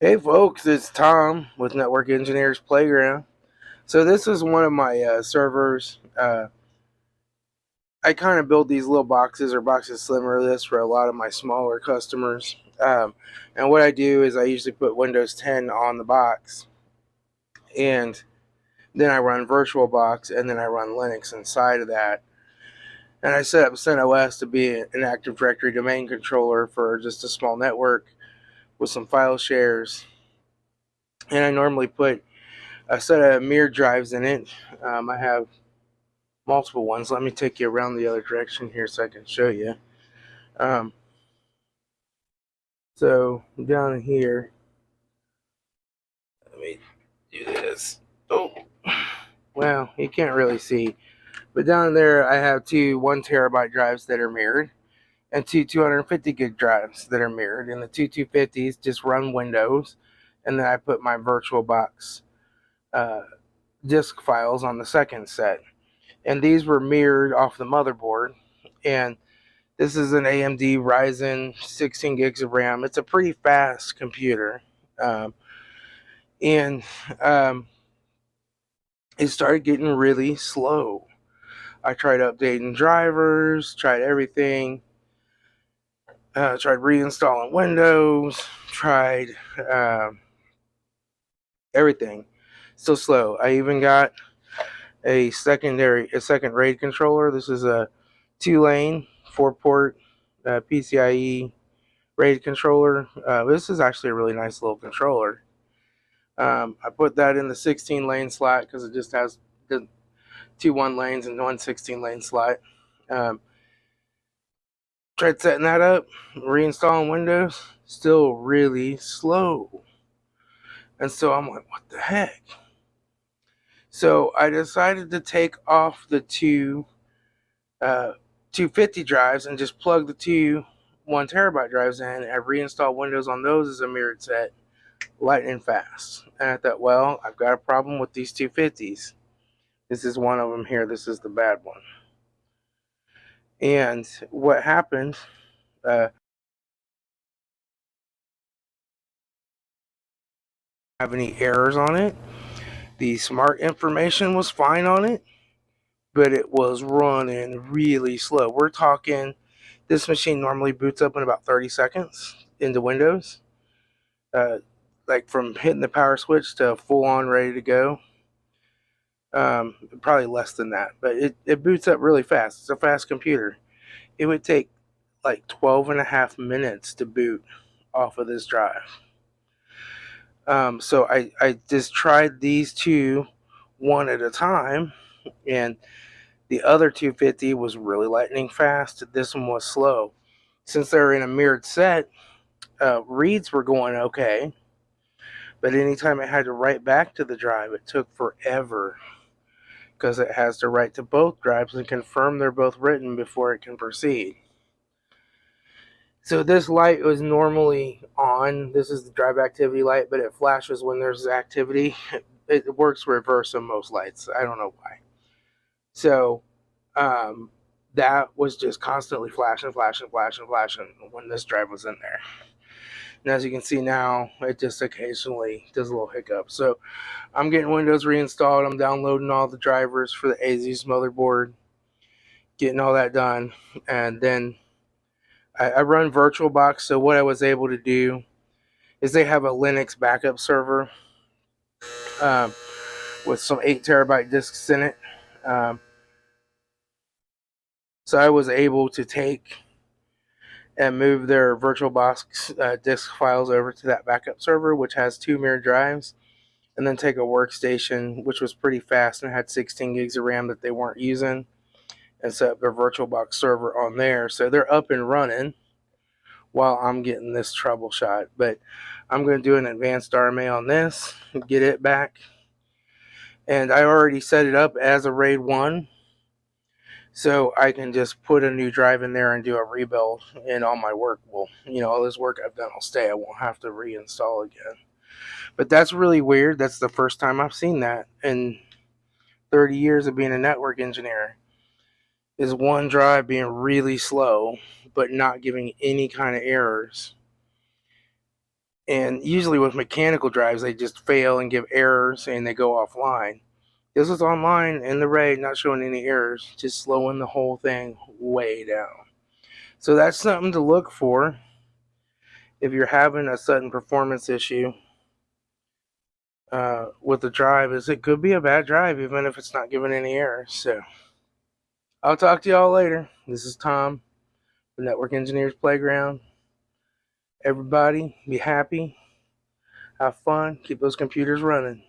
Hey folks, it's Tom with Network Engineers Playground. So this is one of my servers. I kind of build these little boxes or boxes similar to this for a lot of my smaller customers. And what I do is I usually put Windows 10 on the box, and then I run VirtualBox, and then I run Linux inside of that. And I set up CentOS to be an Active Directory domain controller for just a small network with some file shares. And I normally put a set of mirror drives in it. I have multiple ones. Let me take you around the other direction here so I can show you. Um, so down here, let me do this. Oh, well, you can't really see, but down there I have two 1 terabyte drives that are mirrored, and two 250 gig drives that are mirrored. And the two 250s just run Windows, and then I put my VirtualBox uh, disk files on the second set. And these were mirrored off the motherboard, and this is an AMD Ryzen 16 gigs of RAM. It's a pretty fast computer. Um, and it started getting really slow. I tried updating drivers, tried everything, tried reinstalling Windows, tried everything. Still slow. I even got a second RAID controller. This is a 2-lane, 4-port PCIe RAID controller. This is actually a really nice little controller. I put that in the 16 lane slot because it just has the two 1 lanes and one 16 lane slot. Um, Tried setting that up, reinstalling Windows, still really slow. And so I'm like, what the heck? So I decided to take off the two 250 drives and just plug the two 1 terabyte drives in. I reinstalled Windows on those as a mirrored set, lightning fast. And I thought, well, I've got a problem with these 250s. This is one of them here. This is the bad one. And what happened, uh, have any errors on it. The smart information was fine on it, but it was running really slow. We're talking, this machine normally boots up in about 30 seconds into Windows, uh, like from hitting the power switch to full on ready to go. Probably less than that, but it boots up really fast. It's a fast computer. It would take like 12 and a half minutes to boot off of this drive. So I just tried these two one at a time, and the other 250 was really lightning fast. This one was slow. Since they're in a mirrored set, reads were going okay, but anytime it had to write back to the drive, it took forever because it has to write to both drives and confirm they're both written before it can proceed. So this light was normally on. This is the drive activity light, but it flashes when there's activity. It works reverse on most lights. I don't know why. So um, that was just constantly flashing, flashing, flashing, flashing when this drive was in there. And as you can see now, it just occasionally does a little hiccup. So I'm getting Windows reinstalled. I'm downloading all the drivers for the ASUS motherboard, getting all that done, and then I run VirtualBox. So what I was able to do is they have a Linux backup server um, with some 8 terabyte disks in it. Um, so I was able to take and move their VirtualBox disk files over to that backup server, which has two mirror drives, and then take a workstation, which was pretty fast and had 16 gigs of RAM that they weren't using, and set up their VirtualBox server on there. So they're up and running while I'm getting this troubleshot. But I'm going to do an advanced RMA on this, get it back. And I already set it up as a RAID 1, so I can just put a new drive in there and do a rebuild, and all my work will, all this work I've done will stay. I won't have to reinstall again. But that's really weird. That's the first time I've seen that in 30 years of being a network engineer. Is one drive being really slow, but not giving any kind of errors. And usually with mechanical drives, they just fail and give errors and they go offline. This was online in the RAID, not showing any errors, just slowing the whole thing way down. So that's something to look for if you're having a sudden performance issue with the drive. Is it could be a bad drive even if it's not giving any errors. So I'll talk to y'all later. This is Tom, the Network Engineers Playground. Everybody, be happy, have fun, keep those computers running.